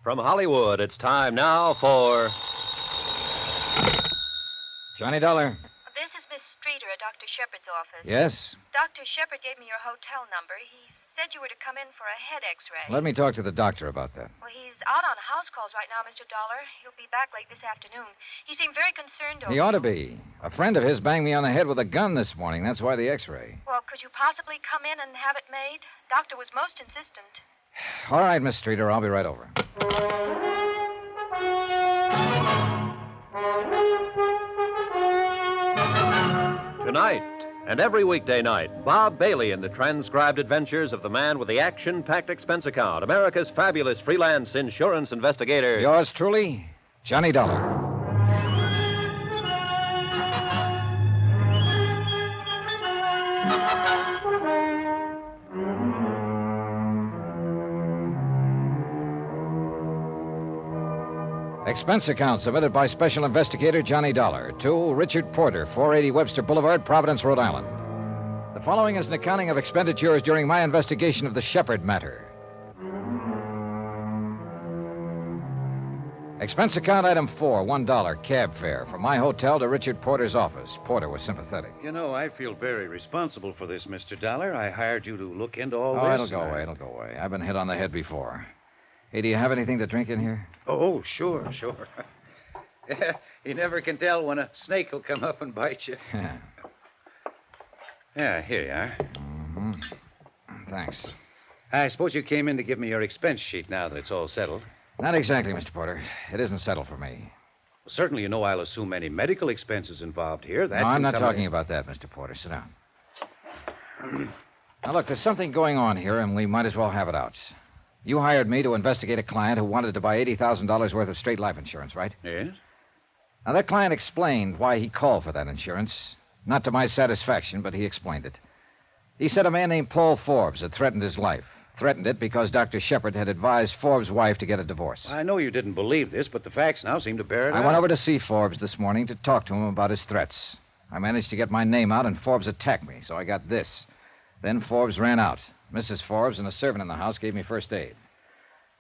From Hollywood, it's time now for... Johnny Dollar. This is Miss Streeter at Dr. Shepard's office. Yes? Dr. Shepard gave me your hotel number. He said you were to come in for a head x-ray. Let me talk to the doctor about that. Well, he's out on house calls right now, Mr. Dollar. He'll be back late this afternoon. He seemed very concerned over He ought to be. A friend of his banged me on the head with a gun this morning. That's why the x-ray. Well, could you possibly come in and have it made? Doctor was most insistent. All right, Miss Streeter, I'll be right over. Tonight and every weekday night, Bob Bailey in the transcribed adventures of the man with the action-packed expense account, America's fabulous freelance insurance investigator. Yours truly, Johnny Dollar. Expense account submitted by Special Investigator Johnny Dollar to Richard Porter, 480 Webster Boulevard, Providence, Rhode Island. The following is an accounting of expenditures during my investigation of the Shepard matter. Expense account item 4, $1 cab fare from my hotel to Richard Porter's office. Porter was sympathetic. You know, I feel very responsible for this, Mr. Dollar. I hired you to look into all this. It'll go away, it'll go away. I've been hit on the head before. Hey, do you have anything to drink in here? Oh, sure. Yeah, you never can tell when a snake will come up and bite you. Yeah, here you are. Mm-hmm. Thanks. I suppose you came in to give me your expense sheet now that it's all settled. Not exactly, Mr. Porter. It isn't settled for me. Well, certainly you know I'll assume any medical expenses involved here. No, I'm not talking about that, Mr. Porter. Sit down. Now, look, there's something going on here, and we might as well have it out. You hired me to investigate a client who wanted to buy $80,000 worth of straight life insurance, right? Yes? Now, that client explained why he called for that insurance. Not to my satisfaction, but he explained it. He said a man named Paul Forbes had threatened his life. Threatened it because Dr. Shepard had advised Forbes' wife to get a divorce. I know you didn't believe this, but the facts now seem to bear it out. I went over to see Forbes this morning to talk to him about his threats. I managed to get my name out, and Forbes attacked me, so I got this. Then Forbes ran out. Mrs. Forbes and a servant in the house gave me first aid.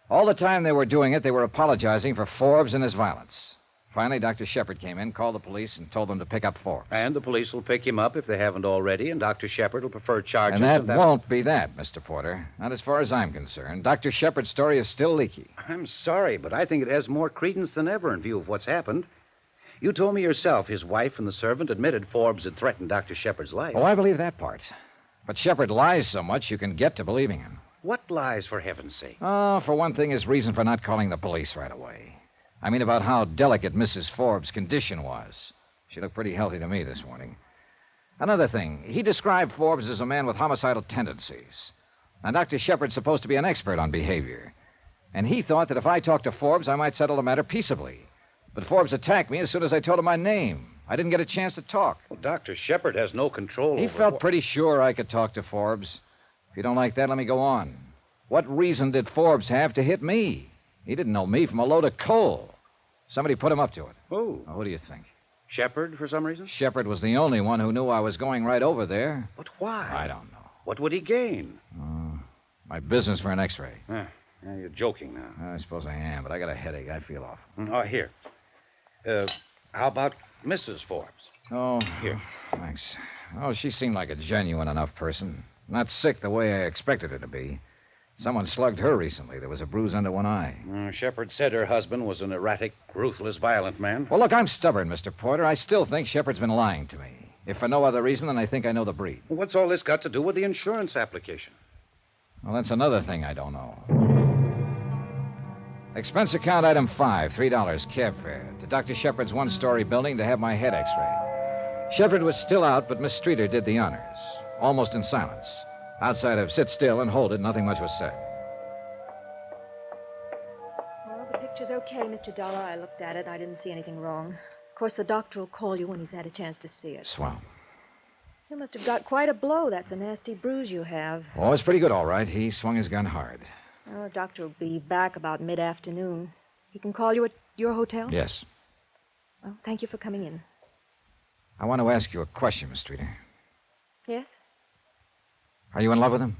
All the time they were doing it, they were apologizing for Forbes and his violence. Finally, Dr. Shepard came in, called the police, and told them to pick up Forbes. And the police will pick him up if they haven't already, and Dr. Shepard will prefer charges. And that won't be that, Mr. Porter. Not as far as I'm concerned. Dr. Shepard's story is still leaky. I'm sorry, but I think it has more credence than ever in view of what's happened. You told me yourself his wife and the servant admitted Forbes had threatened Dr. Shepard's life. Oh, I believe that part. But Shepard lies so much you can get to believing him. What lies, for heaven's sake? Oh, for one thing, his reason for not calling the police right away. I mean about how delicate Mrs. Forbes' condition was. She looked pretty healthy to me this morning. Another thing, he described Forbes as a man with homicidal tendencies. Now, Dr. Shepard's supposed to be an expert on behavior. And he thought that if I talked to Forbes, I might settle the matter peaceably. But Forbes attacked me as soon as I told him my name. I didn't get a chance to talk. Well, Dr. Shepard has no control He over... felt pretty sure I could talk to Forbes. If you don't like that, let me go on. What reason did Forbes have to hit me? He didn't know me from a load of coal. Somebody put him up to it. Who? Now, who do you think? Shepard, for some reason? Shepard was the only one who knew I was going right over there. But why? I don't know. What would he gain? My business for an x-ray. Yeah, you're joking now. I suppose I am, but I got a headache. I feel off. Oh, here. How about Mrs. Forbes? Oh, here. Thanks. Oh, she seemed like a genuine enough person. Not sick the way I expected her to be. Someone slugged her recently. There was a bruise under one eye. Shepard said her husband was an erratic, ruthless, violent man. Well, look, I'm stubborn, Mr. Porter. I still think Shepard's been lying to me. If for no other reason than I think I know the breed. What's all this got to do with the insurance application? Well, that's another thing I don't know. Expense account item 5, $3 cab fare to Dr. Shepard's one-story building to have my head x-rayed. Shepard was still out, but Miss Streeter did the honors, almost in silence. Outside of sit still and hold it, nothing much was said. Well, the picture's okay, Mr. Dollar. I looked at it. I didn't see anything wrong. Of course, the doctor will call you when he's had a chance to see it. Swell. You must have got quite a blow. That's a nasty bruise you have. Oh, it's pretty good, all right. He swung his gun hard. Well, the doctor will be back about mid-afternoon. He can call you at your hotel? Yes. Well, thank you for coming in. I want to ask you a question, Miss Streeter. Yes? Are you in love with him?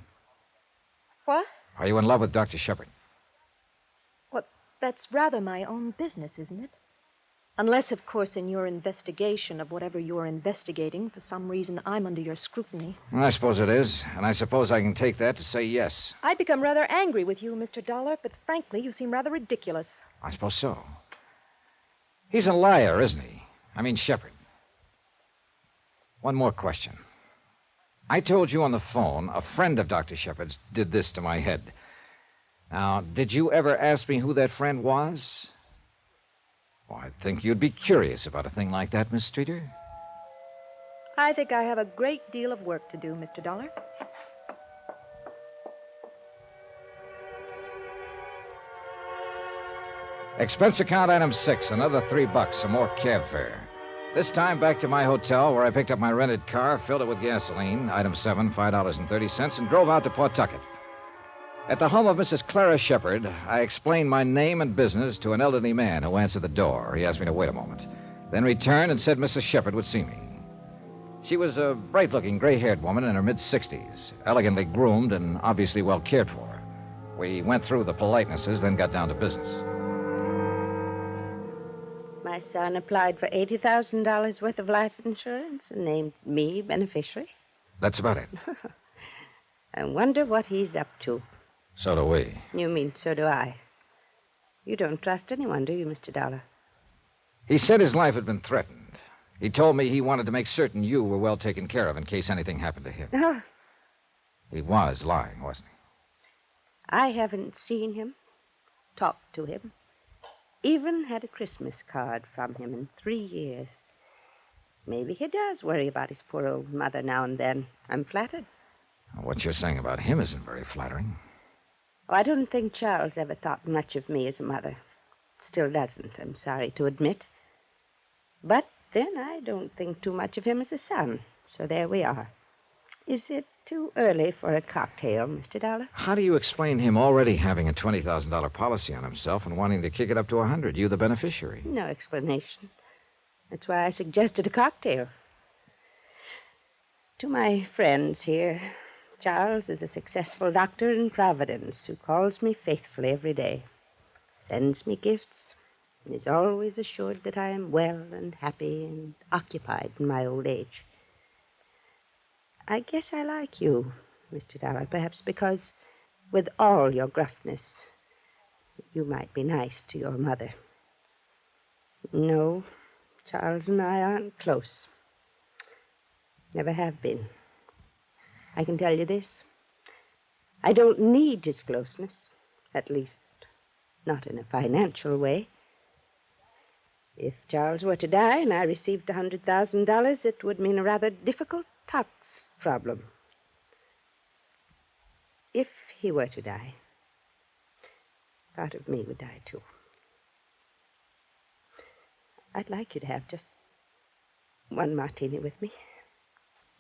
What? Are you in love with Dr. Shepard? What? That's rather my own business, isn't it? Unless, of course, in your investigation of whatever you're investigating, for some reason I'm under your scrutiny. Well, I suppose it is, and I suppose I can take that to say yes. I'd become rather angry with you, Mr. Dollar, but frankly, you seem rather ridiculous. I suppose so. He's a liar, isn't he? I mean, Shepard. One more question. I told you on the phone a friend of Dr. Shepard's did this to my head. Now, did you ever ask me who that friend was? Well, I'd think you'd be curious about a thing like that, Miss Streeter. I think I have a great deal of work to do, Mr. Dollar. Expense account item 6, another $3, some more cab fare. This time back to my hotel where I picked up my rented car, filled it with gasoline, item 7, $5.30, and drove out to Pawtucket. At the home of Mrs. Clara Shepard, I explained my name and business to an elderly man who answered the door. He asked me to wait a moment, then returned and said Mrs. Shepard would see me. She was a bright-looking, gray-haired woman in her mid-60s, elegantly groomed and obviously well cared for. We went through the politenesses, then got down to business. My son applied for $80,000 worth of life insurance and named me beneficiary. That's about it. I wonder what he's up to. So do we. You mean so do I. You don't trust anyone, do you, Mr. Dollar? He said his life had been threatened. He told me he wanted to make certain you were well taken care of in case anything happened to him. Oh. He was lying, wasn't he? I haven't seen him, talked to him, even had a Christmas card from him in 3 years. Maybe he does worry about his poor old mother now and then. I'm flattered. What you're saying about him isn't very flattering. Oh, I don't think Charles ever thought much of me as a mother. Still doesn't, I'm sorry to admit. But then I don't think too much of him as a son. So there we are. Is it too early for a cocktail, Mr. Dollar? How do you explain him already having a $20,000 policy on himself and wanting to kick it up to $100,000? You the beneficiary. No explanation. That's why I suggested a cocktail. To my friends here, Charles is a successful doctor in Providence who calls me faithfully every day, sends me gifts, and is always assured that I am well and happy and occupied in my old age. I guess I like you, Mr. Dollar, perhaps because, with all your gruffness, you might be nice to your mother. No, Charles and I aren't close. Never have been. I can tell you this. I don't need his closeness, at least not in a financial way. If Charles were to die and I received $100,000, it would mean a rather difficult tax problem. If he were to die, part of me would die too. I'd like you to have just one martini with me.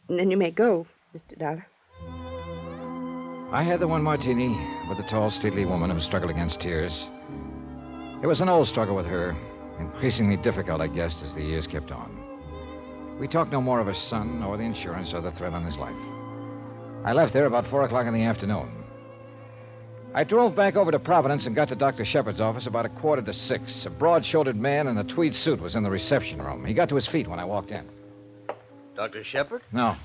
And then you may go, Mr. Dollar. I had the one martini with the tall, stately woman who struggled against tears. It was an old struggle with her, increasingly difficult, I guessed, as the years kept on. We talked no more of her son, or the insurance, or the threat on his life. I left there about 4 o'clock in the afternoon. I drove back over to Providence and got to Dr. Shepard's office about 5:45. A broad-shouldered man in a tweed suit was in the reception room. He got to his feet when I walked in. Dr. Shepard? No.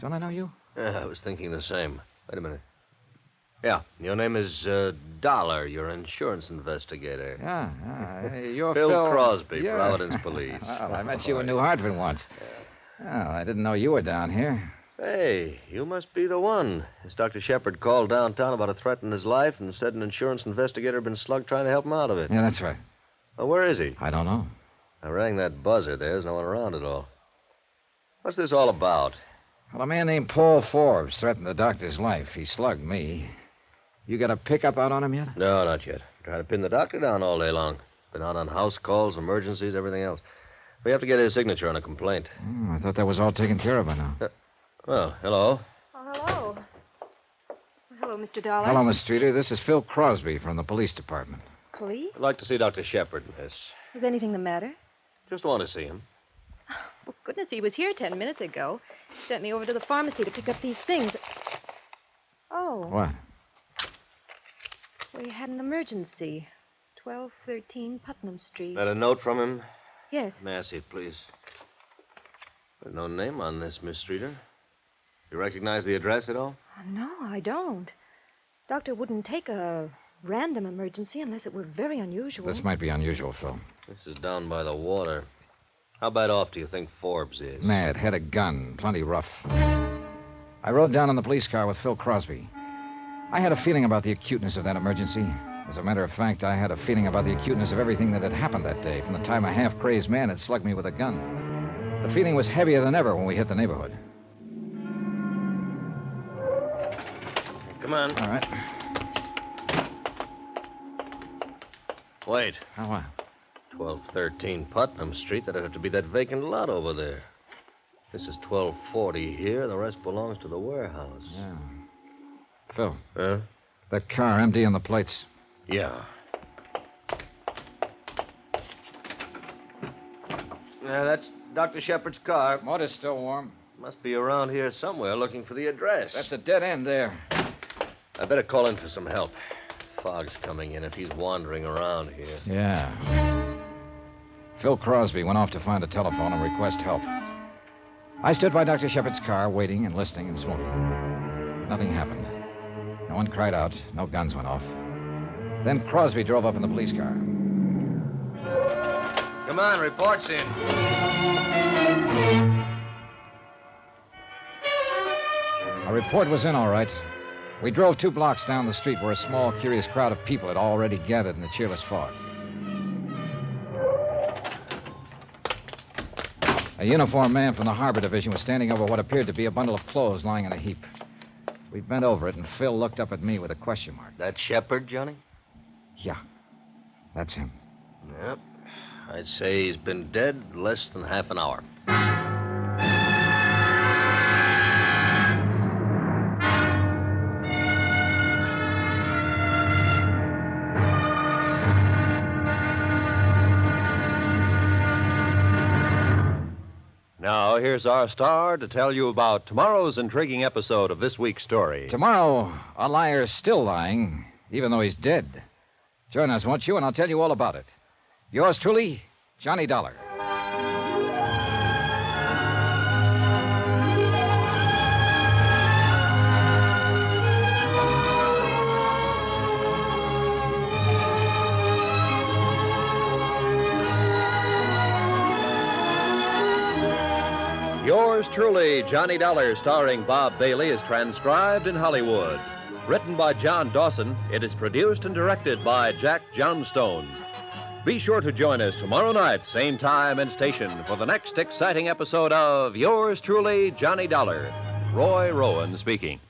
Don't I know you? I was thinking the same. Wait a minute. Yeah, your name is Dollar. You're an insurance investigator. Yeah, you're Phil Phil Crosby, Yeah. Providence Police. Well, I met you in New Hartford once. Oh, I didn't know you were down here. Hey, you must be the one. This Dr. Shepard called downtown about a threat in his life and said an insurance investigator had been slugged trying to help him out of it. Yeah, that's right. Well, where is he? I don't know. I rang that buzzer. There's no one around at all. What's this all about? Well, a man named Paul Forbes threatened the doctor's life. He slugged me. You got a pickup out on him yet? No, not yet. Trying to pin the doctor down all day long. Been out on house calls, emergencies, everything else. We have to get his signature on a complaint. I thought that was all taken care of by now. Well, hello. Oh, hello. Hello, Mr. Dollar. Hello, Miss Streeter. This is Phil Crosby from the police department. Police? I'd like to see Dr. Shepard, miss. Is anything the matter? Just want to see him. Well, goodness, he was here 10 minutes ago. He sent me over to the pharmacy to pick up these things. Oh. What? We had an emergency. 1213 Putnam Street. Got a note from him? Yes. May I see it, please? There's no name on this, Miss Streeter. You recognize the address at all? No, I don't. Doctor wouldn't take a random emergency unless it were very unusual. This might be unusual, Phil. This is down by the water. How bad off do you think Forbes is? Mad, had a gun, plenty rough. I rode down in the police car with Phil Crosby. I had a feeling about the acuteness of that emergency. As a matter of fact, I had a feeling about the acuteness of everything that had happened that day, from the time a half-crazed man had slugged me with a gun. The feeling was heavier than ever when we hit the neighborhood. Come on. All right. Wait. How what? 1213 Putnam Street. That'd have to be that vacant lot over there. This is 1240 here. The rest belongs to the warehouse. Yeah. Phil. Huh? That car empty and the plates. Yeah. Yeah, that's Dr. Shepard's car. Motor's still warm. Must be around here somewhere looking for the address. That's a dead end there. I better call in for some help. Fog's coming in if he's wandering around here. Yeah. Phil Crosby went off to find a telephone and request help. I stood by Dr. Shepard's car, waiting and listening and smoking. Nothing happened. No one cried out. No guns went off. Then Crosby drove up in the police car. Come on, report's in. A report was in, all right. We drove 2 blocks down the street where a small, curious crowd of people had already gathered in the cheerless fog. A uniformed man from the Harbor Division was standing over what appeared to be a bundle of clothes lying in a heap. We bent over it, and Phil looked up at me with a question mark. That Shepard, Johnny? Yeah, that's him. Yep. I'd say he's been dead less than half an hour. Now, here's our star to tell you about tomorrow's intriguing episode of this week's story. Tomorrow, a liar's still lying, even though he's dead. Join us, won't you, and I'll tell you all about it. Yours truly, Johnny Dollar. Yours truly, Johnny Dollar, starring Bob Bailey, is transcribed in Hollywood. Written by John Dawson, it is produced and directed by Jack Johnstone. Be sure to join us tomorrow night, same time and station, for the next exciting episode of Yours truly, Johnny Dollar. Roy Rowan speaking.